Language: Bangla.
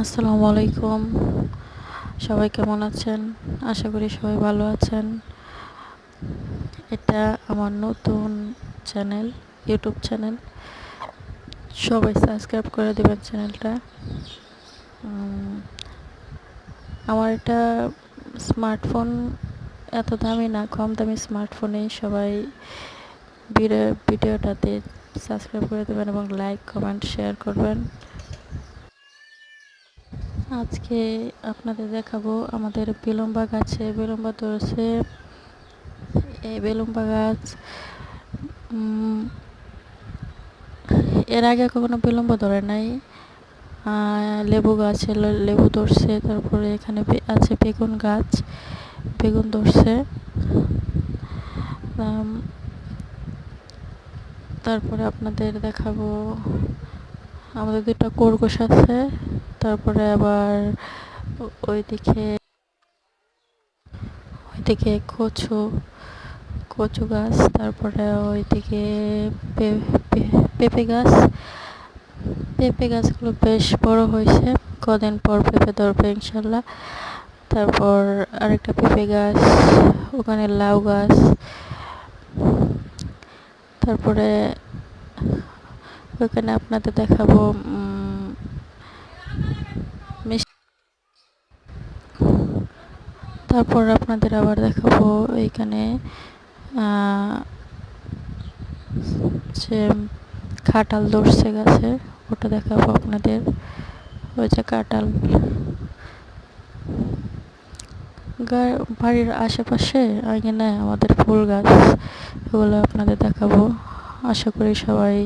আসসালামু আলাইকুম। সবাই কেমন আছেন? আশা করি সবাই ভালো আছেন। এটা আমার নতুন চ্যানেল, ইউটিউব চ্যানেল। সবাই সাবস্ক্রাইব করে দেবেন চ্যানেলটা। আমার এটা স্মার্টফোন এত দামি না, কম দামি স্মার্টফোনেই সবাই ভিডিওটাতে সাবস্ক্রাইব করে দেবেন এবং লাইক, কমেন্ট, শেয়ার করবেন। আজকে আপনাদের দেখাবো আমাদের বেলুম্বা গাছে বেলুম্বা ধরেছে। এই বেলুম্বা গাছ এর আগে কখনো বেলুম্বা ধরে নাই। লেবু গাছে লেবু ধরছে, তারপরে এখানে আছে বেগুন গাছ, বেগুন ধরছে। তারপরে আপনাদের দেখাবো আমাদের দুটো খরগোশ আছে। তারপরে আবার ওইদিকে কচু কচু গাছ, তারপরে ওইদিকে পেঁপে গাছ। পেঁপে গাছগুলো বেশ বড় হয়েছে, কদিন পর পেঁপে ধরবে ইনশাল্লাহ। তারপর আরেকটা পেঁপে গাছ, ওখানে লাউ গাছ। তারপরে ওখানে আপনাদের দেখাবো তারপর আপনাদের আবার দেখাবো এইখানে যে কাঁঠাল ধরছে গাছে, ওটা দেখাবো আপনাদের। ওই যে কাঁঠাল বাড়ির আশেপাশে আঙিনায় আমাদের ফুল গাছ, এগুলো আপনাদের দেখাবো। আশা করি সবাই